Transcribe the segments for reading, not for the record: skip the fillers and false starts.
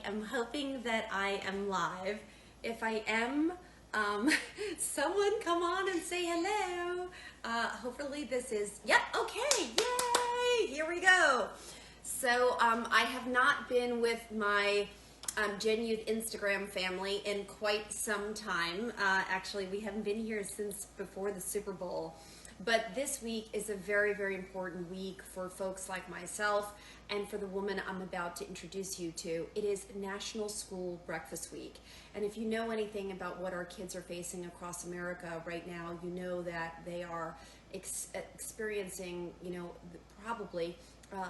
am hoping that I am live. If I am, someone come on and say hello. Hopefully this is, yep, okay, yay, here we go. So I have not been with my Gen Youth Instagram family in quite some time. Actually, we haven't been here since before the Super Bowl. But this week is a very, very important week for folks like myself and for the woman I'm about to introduce you to. It is National School Breakfast Week. And if you know anything about what our kids are facing across America right now, you know that they are experiencing, probably,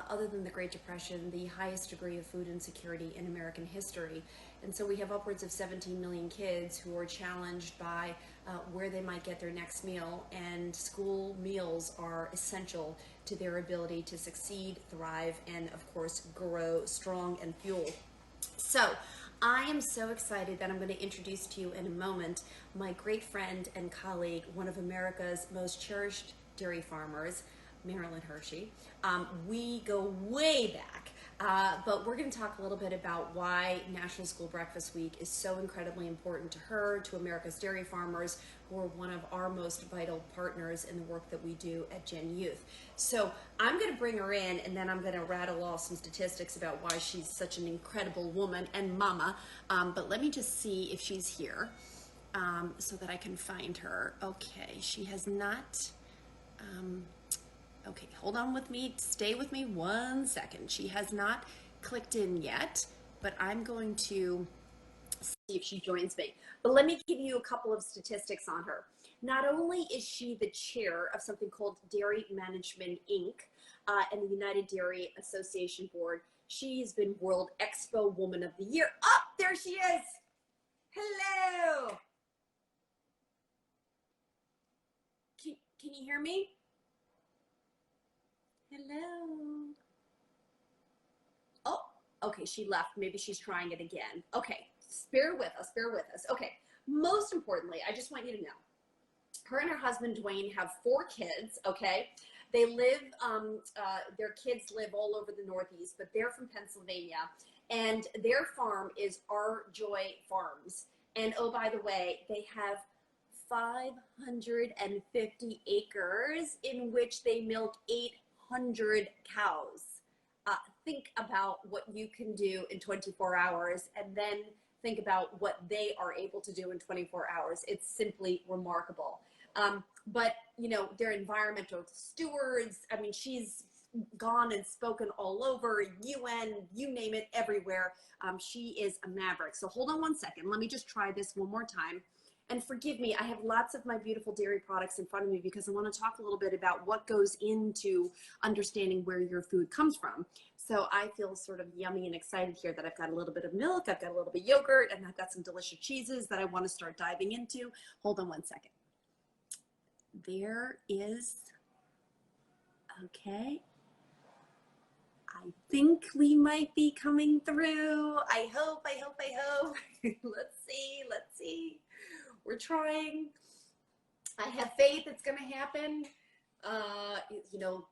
other than the Great Depression, the highest degree of food insecurity in American history. And so we have upwards of 17 million kids who are challenged by where they might get their next meal, and school meals are essential to their ability to succeed, thrive, and of course grow strong and fuel. So I am so excited that I'm going to introduce to you in a moment my great friend and colleague, one of America's most cherished dairy farmers, Marilyn Hershey. We go way back, but we're going to talk a little bit about why National School Breakfast Week is so incredibly important to her, to America's dairy farmers, who are one of our most vital partners in the work that we do at Gen Youth. So I'm going to bring her in, and then I'm going to rattle off some statistics about why she's such an incredible woman and mama. But let me just see if she's here so that I can find her. Okay, she has not... Okay, hold on with me, stay with me 1 second. She has not clicked in yet, but I'm going to see if she joins me. But let me give you a couple of statistics on her. Not only is she the chair of something called Dairy Management Inc. And the United Dairy Association Board, she's been World Expo Woman of the Year. Oh, there she is. Hello. Can you hear me? Hello. Oh, okay, she left. Maybe she's trying it again. Okay, bear with us, bear with us. Okay, most importantly, I just want you to know, her and her husband, Dwayne, have 4 kids, okay? They live, their kids live all over the Northeast, but they're from Pennsylvania, and their farm is Our Joy Farms. And oh, by the way, they have 550 acres in which they milk 800 cows. Think about what you can do in 24 hours, and then think about what they are able to do in 24 hours. It's simply remarkable. But, they're environmental stewards. I mean, she's gone and spoken all over, UN, you name it, everywhere. She is a maverick. So hold on 1 second. Let me just try this one more time. And forgive me, I have lots of my beautiful dairy products in front of me because I want to talk a little bit about what goes into understanding where your food comes from. So I feel sort of yummy and excited here that I've got a little bit of milk, I've got a little bit of yogurt, and I've got some delicious cheeses that I want to start diving into. Hold on 1 second. There is, okay. I think we might be coming through. I hope. Let's see. We're trying. I have faith it's going to happen.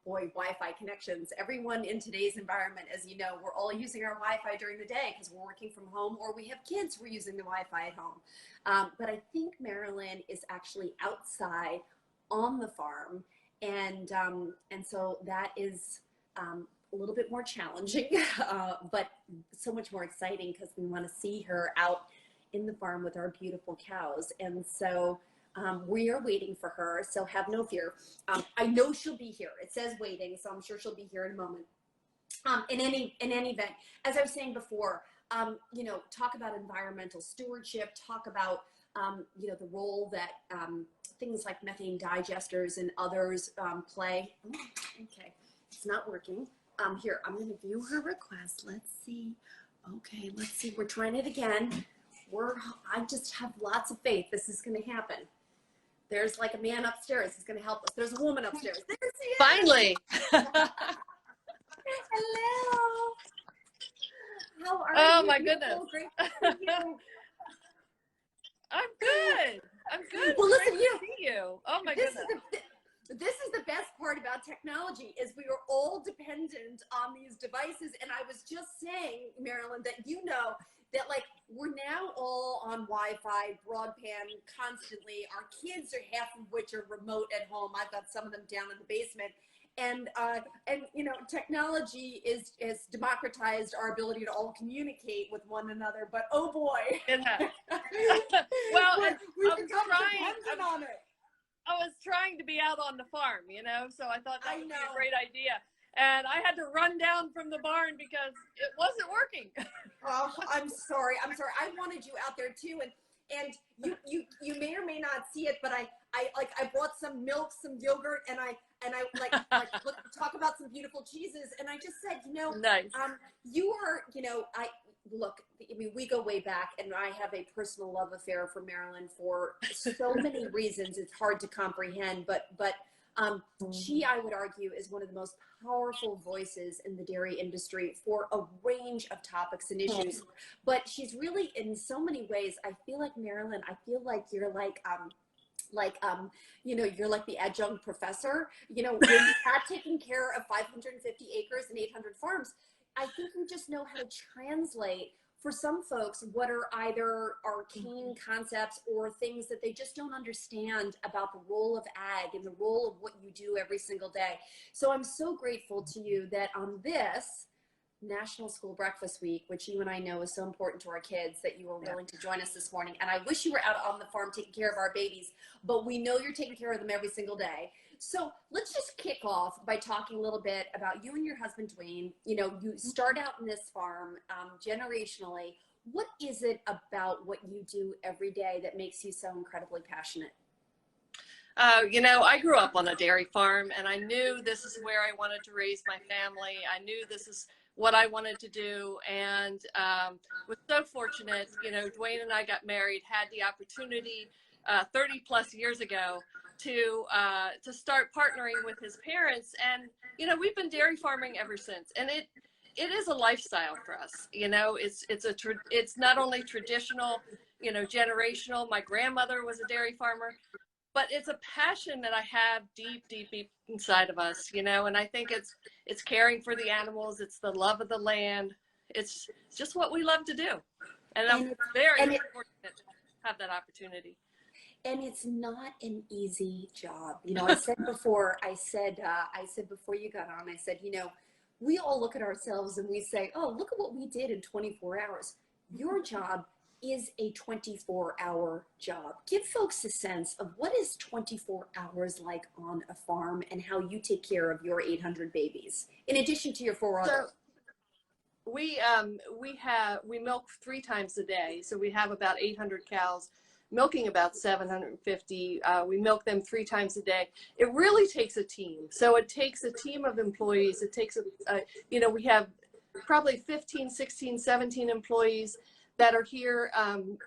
Boy, Wi-Fi connections. Everyone in today's environment, as you know, we're all using our Wi-Fi during the day because we're working from home, or we have kids who are using the Wi-Fi at home. But I think Marilyn is actually outside on the farm, and so that is a little bit more challenging, but so much more exciting because we want to see her out in the farm with our beautiful cows. And so we are waiting for her, so have no fear. I know she'll be here. It says waiting, so I'm sure she'll be here in a moment. In any event, as I was saying before, talk about environmental stewardship, talk about the role that things like methane digesters and others play. Oh, okay, it's not working. Here, I'm going to view her request. Let's see. Okay, let's see. We're trying it again. I just have lots of faith this is going to happen. There's like a man upstairs who's going to help us. There's a woman upstairs. There she is. Finally. Hello. How are you? Oh my goodness. Great to see you. I'm good. Well, listen, Great to see you. Oh my goodness. This is the best part about technology is we are all dependent on these devices. And I was just saying, Marilyn, that that like we're now all on Wi-Fi, broadband constantly. Our kids are half of which are remote at home. I've got some of them down in the basement. And technology has democratized our ability to all communicate with one another. But oh boy, well, we've become dependent on it. I was trying to be out on the farm, so I thought that would be a great idea. And I had to run down from the barn because it wasn't working. Oh, I'm sorry. I wanted you out there too. And you may or may not see it, but I brought some milk, some yogurt, and I talk about some beautiful cheeses. And I just said, nice. You are, we go way back, and I have a personal love affair for Marilyn for so many reasons. It's hard to comprehend, but she, I would argue, is one of the most powerful voices in the dairy industry for a range of topics and issues. But she's really, in so many ways, I feel like, Marilyn, I feel like you're you're like the adjunct professor, when you have taken care of 550 acres and 800 farms. I think you just know how to translate for some folks what are either arcane concepts or things that they just don't understand about the role of ag and the role of what you do every single day. So I'm so grateful to you that on this National School Breakfast Week, which you and I know is so important to our kids, that you were willing to join us this morning. And I wish you were out on the farm taking care of our babies, but we know you're taking care of them every single day. So let's just kick off by talking a little bit about you and your husband, Dwayne. You start out in this farm generationally. What is it about what you do every day that makes you so incredibly passionate? I grew up on a dairy farm, and I knew this is where I wanted to raise my family. I knew this is what I wanted to do, and was so fortunate. Dwayne and I got married, had the opportunity 30 plus years ago to start partnering with his parents, and we've been dairy farming ever since. And it is a lifestyle for us. It's not only traditional, generational. My grandmother was a dairy farmer, but it's a passion that I have deep, deep, deep inside of us, and I think it's caring for the animals. It's the love of the land. It's just what we love to do. And I'm very fortunate to have that opportunity. And it's not an easy job. I said before, before you got on, I said, we all look at ourselves and we say, oh, look at what we did in 24 hours. Your job is a 24-hour job. Give folks a sense of what is 24 hours like on a farm and how you take care of your 800 babies, in addition to your 4 others. We milk 3 times a day. So we have about 800 cows, milking about 750. We milk them 3 times a day. It really takes a team. So it takes a team of employees. It takes we have probably 15, 16, 17 employees that are here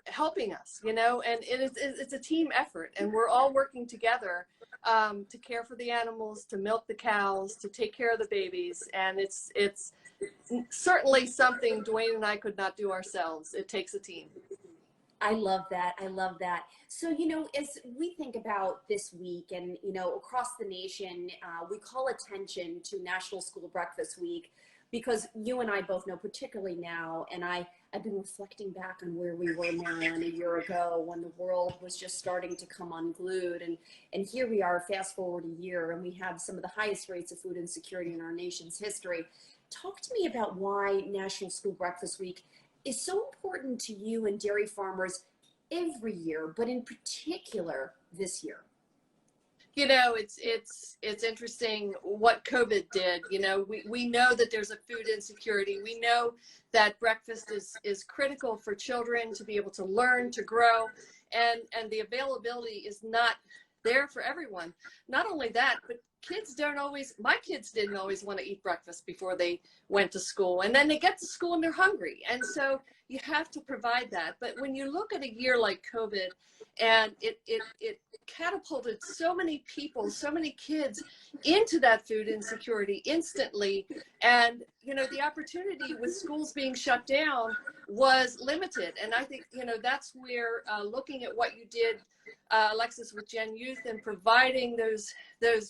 helping us, and it's a team effort, and we're all working together to care for the animals, to milk the cows, to take care of the babies. And it's certainly something Dwayne and I could not do ourselves. It takes a team. I love that. I love that. So, as we think about this week and, across the nation, we call attention to National School Breakfast Week because you and I both know, particularly now, and I've been reflecting back on where we were, Marilyn, a year ago when the world was just starting to come unglued. And here we are, fast forward a year, and we have some of the highest rates of food insecurity in our nation's history. Talk to me about why National School Breakfast Week is so important to you and dairy farmers every year, but in particular this year. It's interesting what COVID did. We know that there's a food insecurity. We know that breakfast is critical for children to be able to learn, to grow, and the availability is not there for everyone. Not only that, but my kids didn't always want to eat breakfast before they went to school. And then they get to school and they're hungry. And so you have to provide that. But when you look at a year like COVID, and it catapulted so many people, so many kids into that food insecurity instantly. And, the opportunity with schools being shut down was limited. And I think, that's where looking at what you did Alexis with Gen Youth, and providing those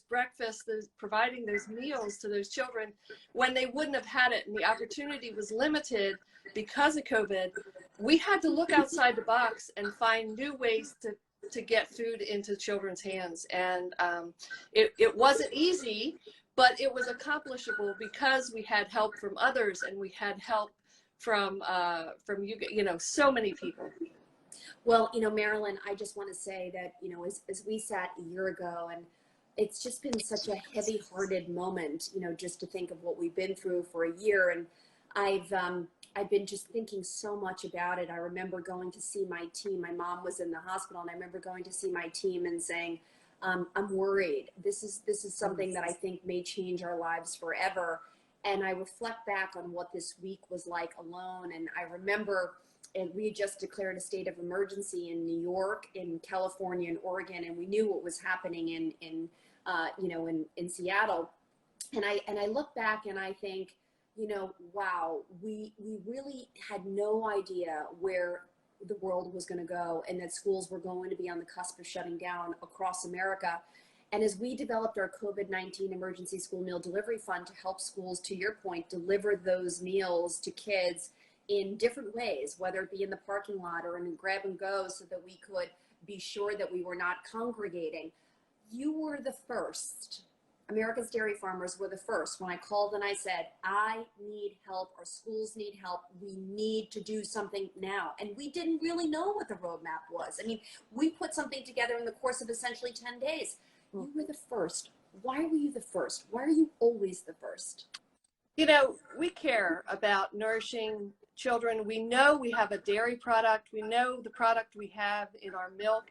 breakfasts, providing those meals to those children when they wouldn't have had it, and the opportunity was limited because of COVID. We had to look outside the box and find new ways to get food into children's hands, and it wasn't easy, but it was accomplishable because we had help from others, and we had help from so many people. Well, Marilyn, I just want to say that, as we sat a year ago, and it's just been such a heavy-hearted moment, just to think of what we've been through for a year. And I've been just thinking so much about it. I remember going to see my team. My mom was in the hospital, and I remember going to see my team and saying, I'm worried. This is something that I think may change our lives forever. And I reflect back on what this week was like alone. And I remember, and we had just declared a state of emergency in New York, in California, and Oregon, and we knew what was happening in Seattle. And I look back and I think, wow, we really had no idea where the world was going to go, and that schools were going to be on the cusp of shutting down across America. And as we developed our COVID-19 Emergency School Meal Delivery Fund to help schools, to your point, deliver those meals to kids in different ways, whether it be in the parking lot or in grab and go, so that we could be sure that we were not congregating. You were the first. America's dairy farmers were the first when I called and I said, I need help, our schools need help, we need to do something now. And we didn't really know what the roadmap was. I mean, we put something together in the course of essentially 10 days. You were the first. Why were you the first? Why are you always the first? We care about nourishing children. We know we have a dairy product. We know the product we have in our milk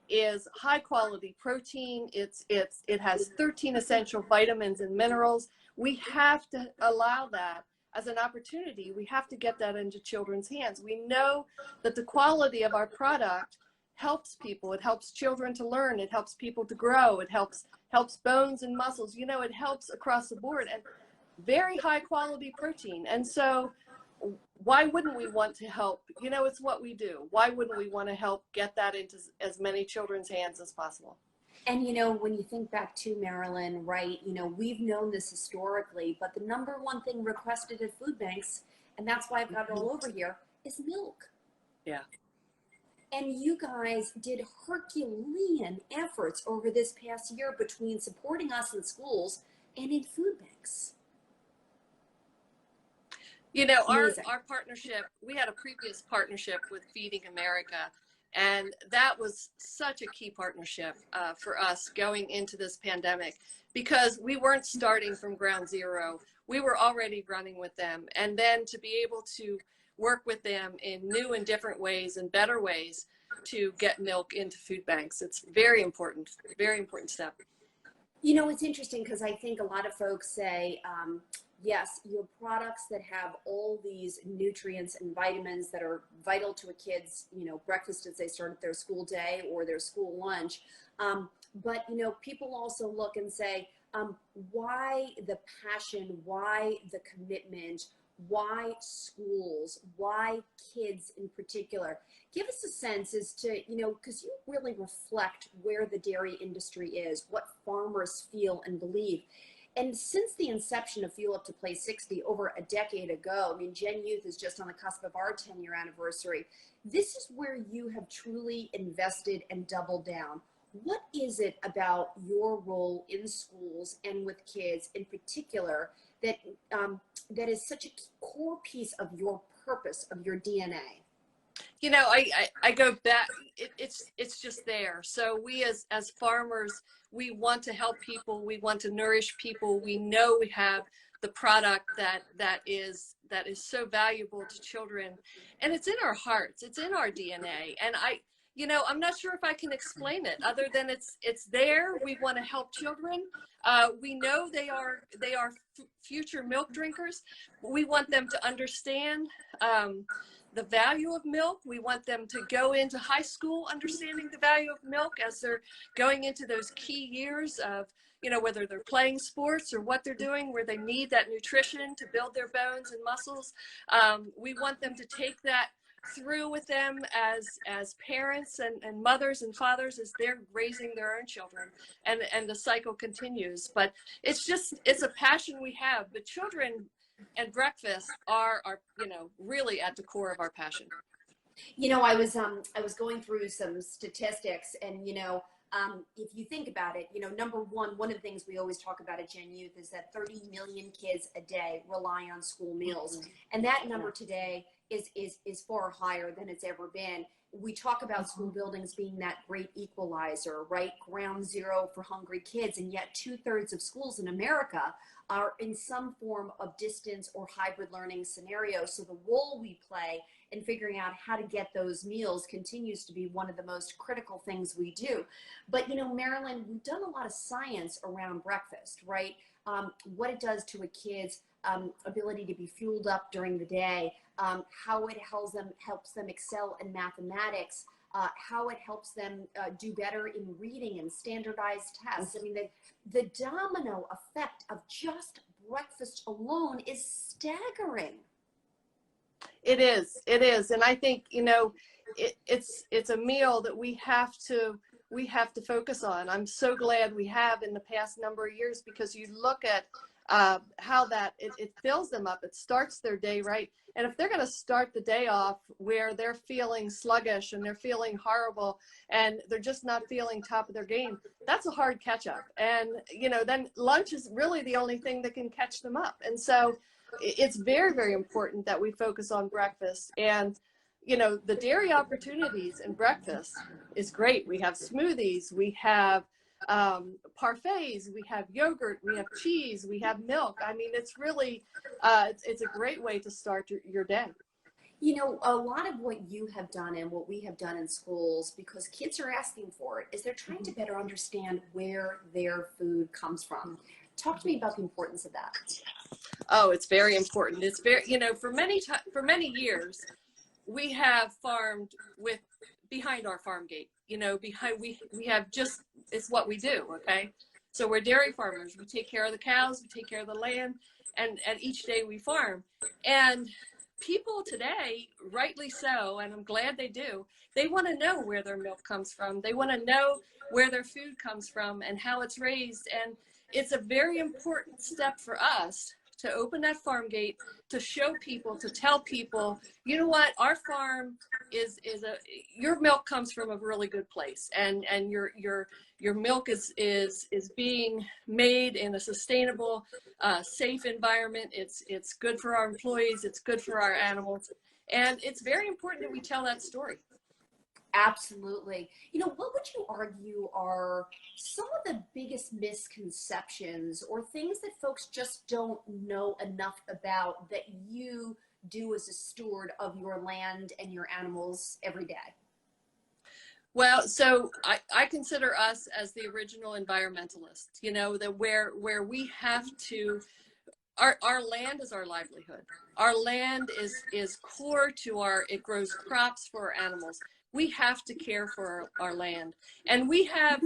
is high quality protein. It has 13 essential vitamins and minerals. We have to allow that as an opportunity. We have to get that into children's hands. We know that the quality of our product helps people. It helps children to learn. It helps people to grow. It helps bones and muscles. It helps across the board, and very high quality protein. And so why wouldn't we want to help? It's what we do. Why wouldn't we want to help get that into as many children's hands as possible? And when you think back to Marilyn, right, we've known this historically, but the number one thing requested at food banks, and that's why I've got it all over here, is milk. Yeah. And you guys did Herculean efforts over this past year between supporting us in schools and in food banks. Our partnership, we had a previous partnership with Feeding America, and that was such a key partnership for us going into this pandemic, because we weren't starting from ground zero. We were already running with them, and then to be able to work with them in new and different ways and better ways to get milk into food banks. It's very important step. It's interesting because I think a lot of folks say, yes, you have products that have all these nutrients and vitamins that are vital to a kid's, breakfast as they start their school day or their school lunch. But, people also look and say, why the passion, why the commitment, why schools, why kids in particular? Give us a sense as to, because you really reflect where the dairy industry is, what farmers feel and believe. And since the inception of Fuel Up to Play 60 over a decade ago, Gen Youth is just on the cusp of our 10-year anniversary. This is where you have truly invested and doubled down. What is it about your role in schools and with kids in particular that that is such a core piece of your purpose, of your DNA? I go back, it's just there. So we as farmers, we want to help people, we want to nourish people. We know we have the product that is so valuable to children, and it's in our hearts, it's in our DNA. And I'm not sure if I can explain it other than it's there. We want to help children. We know they are future milk drinkers. We want them to understand the value of milk. We want them to go into high school understanding the value of milk as they're going into those key years of, whether they're playing sports or what they're doing, where they need that nutrition to build their bones and muscles. We want them to take that through with them as parents and mothers and fathers as they're raising their own children, and the cycle continues. But it's a passion we have. But children and breakfast are really at the core of our passion. I was going through some statistics, and if you think about it, number one of the things we always talk about at Gen Youth is that 30 million kids a day rely on school meals, and that number today is far higher than it's ever been. We talk about school buildings being that great equalizer, right? Ground zero for hungry kids, and yet 2/3 of schools in America are in some form of distance or hybrid learning scenario. So the role we play in figuring out how to get those meals continues to be one of the most critical things we do. But Marilyn, we've done a lot of science around breakfast, right? What it does to a kid's ability to be fueled up during the day, how it helps them excel in mathematics, how it helps them do better in reading and standardized tests. I mean, the domino effect of just breakfast alone is staggering. It is, and I think it's a meal that we have to focus on. I'm so glad we have in the past number of years, because you look at how that it fills them up. It starts their day right. And if they're going to start the day off where they're feeling sluggish and they're feeling horrible and they're just not feeling top of their game, that's a hard catch up. And then lunch is really the only thing that can catch them up. And so it's very, very important that we focus on breakfast. And the dairy opportunities in breakfast is great. We have smoothies, we have parfaits, we have yogurt, we have cheese, we have milk. I mean, it's really it's a great way to start your day. A lot of what you have done and what we have done in schools, because kids are asking for it, is they're trying to better understand where their food comes from. Talk to me about the importance of that. Oh, it's very important. It's very, for many years, we have farmed with behind our farm gate. Behind we have just, it's what we do. Okay, so we're dairy farmers. We take care of the cows, we take care of the land, and each day we farm. And people today, rightly so, and I'm glad they do, they want to know where their milk comes from. They want to know where their food comes from and how it's raised. And it's a very important step for us to open that farm gate, to show people, to tell people, you know what, our farm your milk comes from a really good place, and your milk is being made in a sustainable, safe environment. It's good for our employees, it's good for our animals, and it's very important that we tell that story. Absolutely. What would you argue are some of the biggest misconceptions or things that folks just don't know enough about that you do as a steward of your land and your animals every day? Well, so I consider us as the original environmentalists, that where we have to, our land is our livelihood. Our land is core to it grows crops for our animals. We have to care for our land, and we have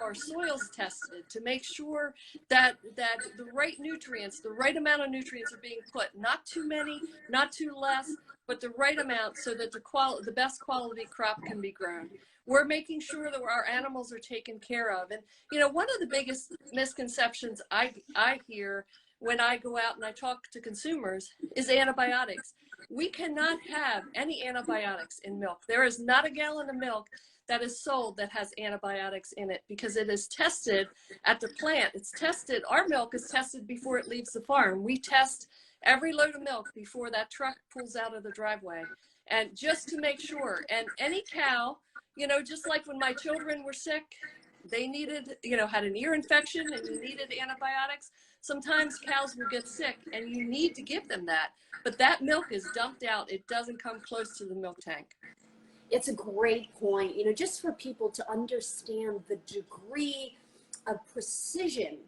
our soils tested to make sure that the right nutrients, the right amount of nutrients are being put, not too many, not too less, but the right amount, so that the best quality crop can be grown. We're making sure that our animals are taken care of. And one of the biggest misconceptions I hear when I go out and I talk to consumers is antibiotics. We cannot have any antibiotics in milk. There is not a gallon of milk that is sold that has antibiotics in it, because it is tested at the plant. It's tested, our milk is tested before it leaves the farm. We test every load of milk before that truck pulls out of the driveway. And just to make sure, and any cow, just like when my children were sick, they needed, had an ear infection and you needed antibiotics. Sometimes cows will get sick and you need to give them that. But that milk is dumped out. It doesn't come close to the milk tank. It's a great point, just for people to understand the degree of precision.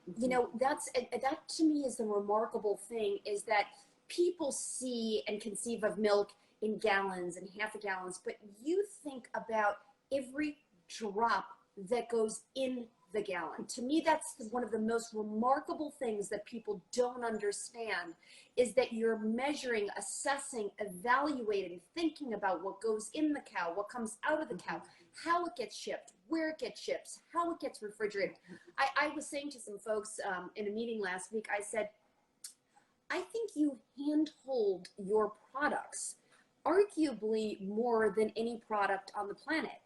That to me is the remarkable thing, is that people see and conceive of milk in gallons and half a gallons, but you think about every drop that goes in the gallon. To me, that's one of the most remarkable things that people don't understand, is that you're measuring, assessing, evaluating, thinking about what goes in the cow, what comes out of the cow, how it gets shipped, where it gets shipped, how it gets refrigerated. I was saying to some folks in a meeting last week, I said, I think you handhold your products arguably more than any product on the planet.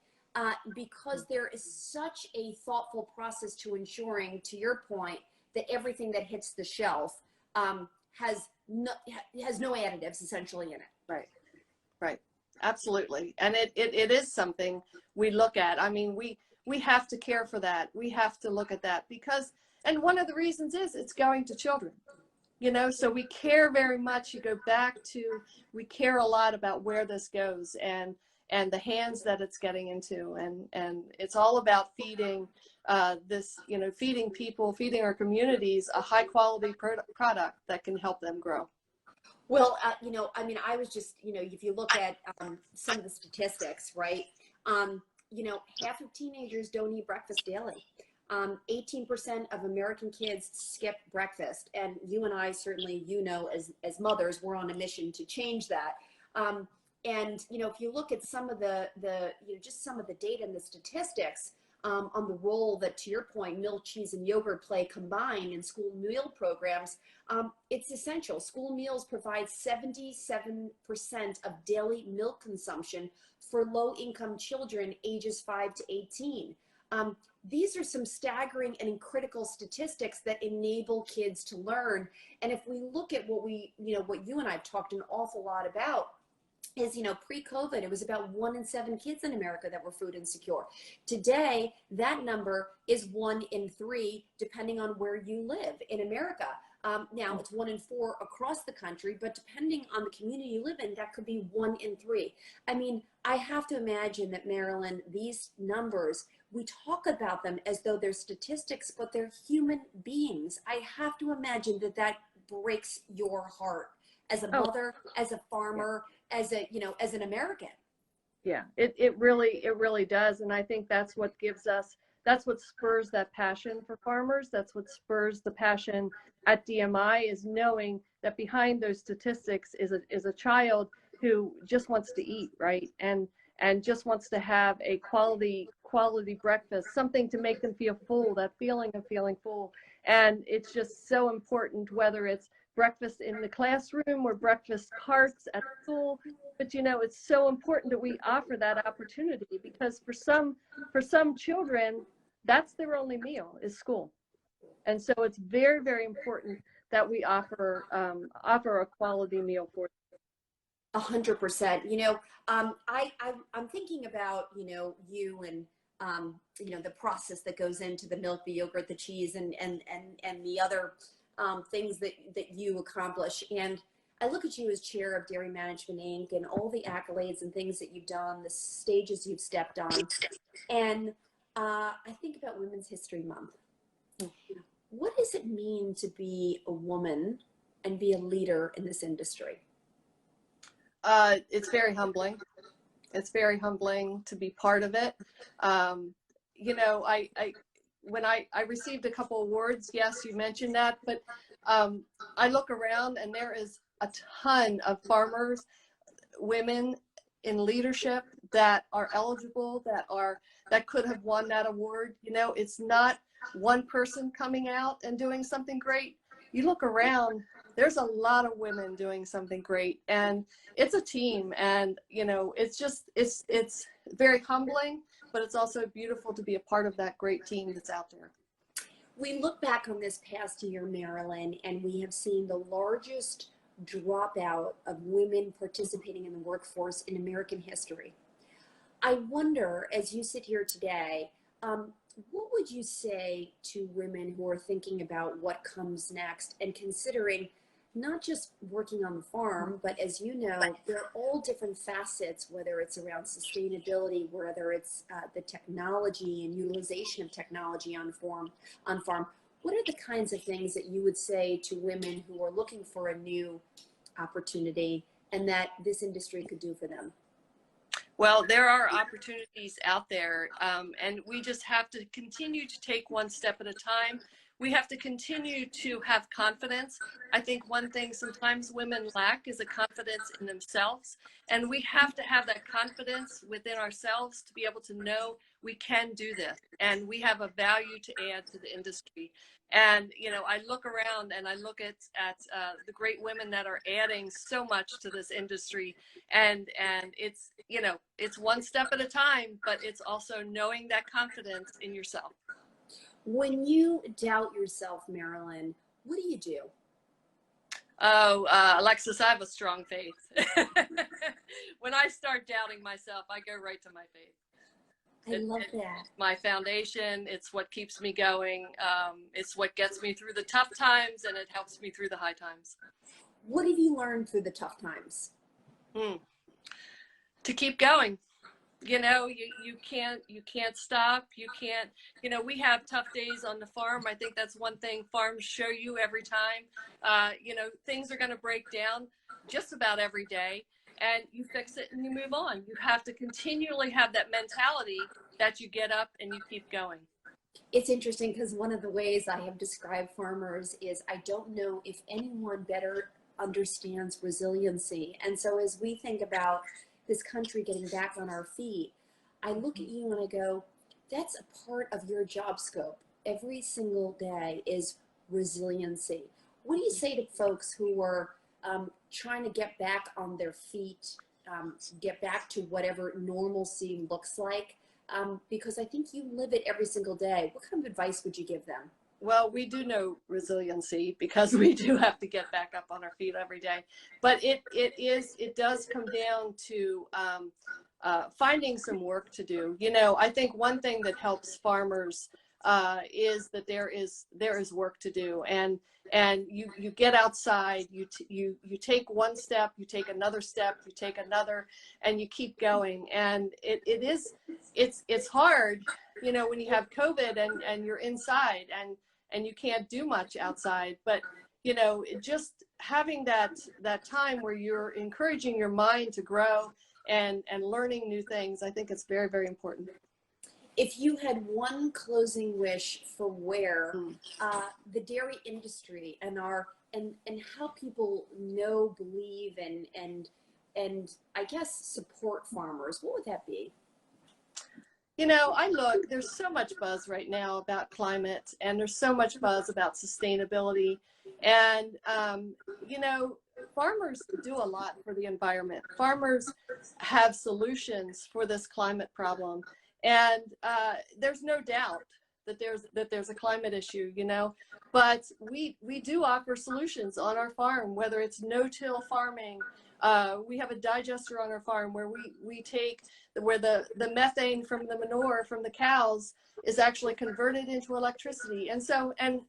Because there is such a thoughtful process to ensuring, to your point, that everything that hits the shelf has no additives essentially in it. Right, right, absolutely. And it is something we look at. I mean, we have to care for that. We have to look at that because, and one of the reasons is it's going to children. You know, so we care very much. You go back to, we care a lot about where this goes and the hands that it's getting into, and it's all about feeding this, you know, feeding people, feeding our communities a high quality product that can help them grow. Well, you know, I mean, I was just, you know, if you look at some of the statistics, right? You know, half of teenagers don't eat breakfast daily. 18% of American kids skip breakfast, and you and I certainly, you know, as mothers, we're on a mission to change that. And you know, if you look at some of the you know, just some of the data and the statistics on the role that, to your point, milk, cheese, and yogurt play combined in school meal programs, it's essential. School meals provide 77% of daily milk consumption for low-income children ages 5 to 18. These are some staggering and critical statistics that enable kids to learn. And if we look at what what you and I have talked an awful lot about is, you know, pre-COVID, it was about 1 in 7 kids in America that were food insecure. Today, that number is 1 in 3, depending on where you live in America. Now it's 1 in 4 across the country, but depending on the community you live in, that could be 1 in 3. I mean, I have to imagine that, Marilyn, these numbers, we talk about them as though they're statistics, but they're human beings. I have to imagine that that breaks your heart as a mother, as a farmer, as a, you know, as an American. Yeah, it really does. And I think that's what gives us, that's what spurs that passion for farmers. That's what spurs the passion at DMI, is knowing that behind those statistics is a child who just wants to eat, right? And just wants to have a quality breakfast, something to make them feel full, that feeling of feeling full. And it's just so important, whether it's breakfast in the classroom or breakfast carts at school. But you know, it's so important that we offer that opportunity, because for some children, that's their only meal, is school. And so it's very, very important that we offer a quality meal for them. 100%. You know, I'm thinking about, you know, you and you know, the process that goes into the milk, the yogurt, the cheese, and the other things that you accomplish. And I look at you as chair of Dairy Management Inc. and all the accolades and things that you've done, the stages you've stepped on. And I think about Women's History Month. What does it mean to be a woman and be a leader in this industry? It's very humbling. It's very humbling to be part of it. You know, when I received a couple awards, yes, you mentioned that, but I look around and there is a ton of farmers, women in leadership that are eligible, that could have won that award. You know, it's not one person coming out and doing something great. You look around, there's a lot of women doing something great, and it's a team. And you know, it's just, it's very humbling, but it's also beautiful to be a part of that great team that's out there. We look back on this past year, Marilyn, and we have seen the largest dropout of women participating in the workforce in American history. I wonder, as you sit here today, what would you say to women who are thinking about what comes next and considering not just working on the farm, but as you know, there are all different facets, whether it's around sustainability, whether it's the technology and utilization of technology on farm. What are the kinds of things that you would say to women who are looking for a new opportunity and that this industry could do for them? Well, there are opportunities out there, and we just have to continue to take one step at a time. We have to continue to have confidence. I think one thing sometimes women lack is a confidence in themselves, and we have to have that confidence within ourselves to be able to know we can do this, and we have a value to add to the industry. And you know, I look around and I look at the great women that are adding so much to this industry, and it's, you know, it's one step at a time, but it's also knowing that confidence in yourself. When you doubt yourself, Marilyn, what do you do? Oh, Alexis, I have a strong faith. When I start doubting myself, I go right to my faith. I love that. It's my foundation. It's what keeps me going. It's what gets me through the tough times, and it helps me through the high times. What have you learned through the tough times? To keep going. You know, you can't stop. You can't, you know, we have tough days on the farm. I think that's one thing farms show you every time. You know, things are going to break down just about every day, and you fix it and you move on. You have to continually have that mentality that you get up and you keep going. It's interesting because one of the ways I have described farmers is I don't know if anyone better understands resiliency. And so as we think about this country getting back on our feet, I look at you and I go, that's a part of your job scope. Every single day is resiliency. What do you say to folks who are trying to get back on their feet, get back to whatever normalcy looks like? Because I think you live it every single day. What kind of advice would you give them? Well, we do know resiliency because we do have to get back up on our feet every day. But it does come down to finding some work to do. You know, I think one thing that helps farmers is that there is work to do, and you get outside, you take one step, you take another step, you take another, and you keep going. And it's hard, you know, when you have COVID and you're inside and you can't do much outside. But you know, just having that time where you're encouraging your mind to grow and learning new things, I think it's very, very important. If you had one closing wish for where the dairy industry and how people know, believe, and I guess support farmers, what would that be? You know, there's so much buzz right now about climate, and there's so much buzz about sustainability. And, you know, farmers do a lot for the environment. Farmers have solutions for this climate problem. And there's no doubt that there's a climate issue, you know, but we do offer solutions on our farm, whether it's no-till farming. We have a digester on our farm where we take where the methane from the manure from the cows is actually converted into electricity. And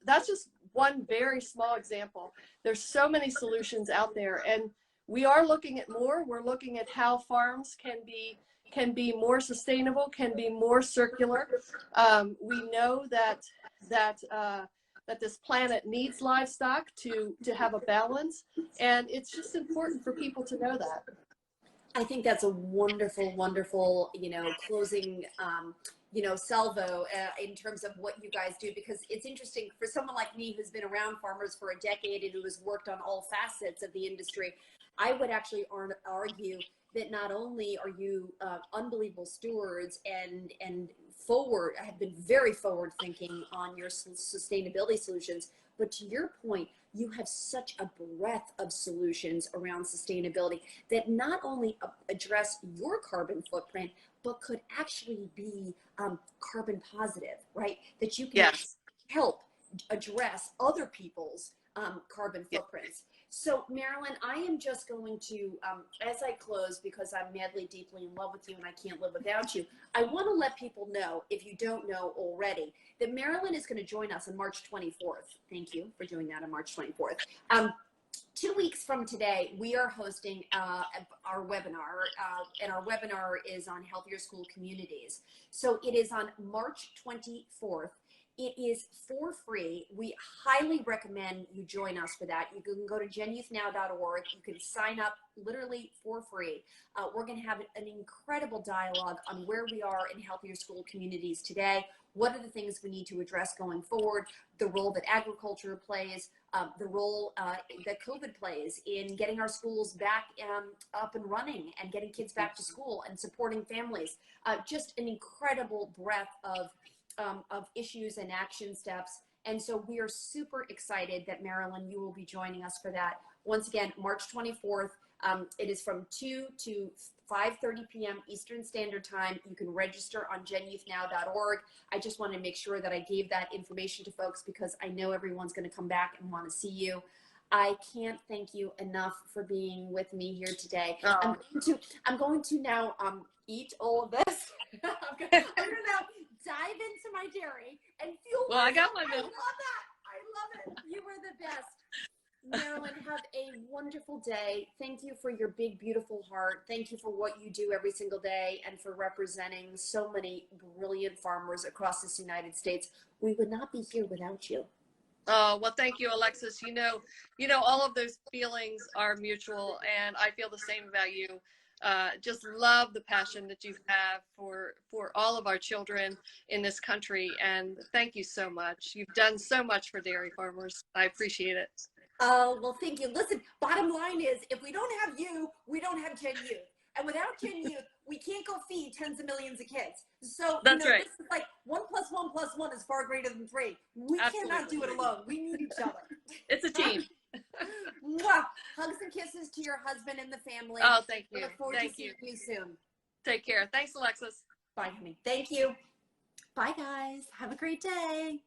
that's just one very small example. There's so many solutions out there, and we are looking at more. We're looking at how farms can be more sustainable, can be more circular. We know that this planet needs livestock to have a balance, and it's just important for people to know that. I think that's a wonderful, wonderful, you know, closing, you know, salvo in terms of what you guys do, because it's interesting for someone like me who's been around farmers for a decade and who has worked on all facets of the industry. I would actually argue that not only are you unbelievable stewards and have been very forward thinking on your sustainability solutions, but to your point, you have such a breadth of solutions around sustainability that not only address your carbon footprint, but could actually be carbon positive, right? That you can help address other people's carbon footprints. So Marilyn, I am just going to, as I close, because I'm madly, deeply in love with you and I can't live without you, I want to let people know, if you don't know already, that Marilyn is going to join us on March 24th. Thank you for doing that on March 24th. 2 weeks from today, we are hosting our webinar, and our webinar is on healthier school communities. So it is on March 24th. It is for free. We highly recommend you join us for that. You can go to genyouthnow.org. You can sign up literally for free. We're going to have an incredible dialogue on where we are in healthier school communities today. What are the things we need to address going forward? The role that agriculture plays, the role that COVID plays in getting our schools back up and running and getting kids back to school and supporting families. Just an incredible breadth of issues and action steps. And so we are super excited that Marilyn, you will be joining us for that. Once again, March 24th, it is from 2 to 5:30 p.m. Eastern Standard Time. You can register on genyouthnow.org. I just want to make sure that I gave that information to folks because I know everyone's going to come back and want to see you. I can't thank you enough for being with me here today. Oh. I'm going to now eat all of this. I'm going to now dive into my dairy and fuel. Well, I got my I milk. love that. I love it. You were the best. Marilyn, have a wonderful day. Thank you for your big, beautiful heart. Thank you for what you do every single day and for representing so many brilliant farmers across this United States. We would not be here without you. Oh, well, thank you, Alexis. You know, all of those feelings are mutual, and I feel the same about you. Just love the passion that you have for all of our children in this country, and thank you so much. You've done so much for dairy farmers. I appreciate it. Oh, well, thank you. Listen, bottom line is, if we don't have you, we don't have Gen Youth. And without Gen Youth, we can't go feed tens of millions of kids. So, That's right. This is like 1 + 1 + 1 is far greater than 3. We cannot do it alone. We need each other. It's a team. Mwah. Hugs and kisses to your husband and the family. Oh, thank you. I look forward to seeing you soon. Take care. Thanks, Alexis. Bye, honey. Thank you. Bye, guys. Have a great day.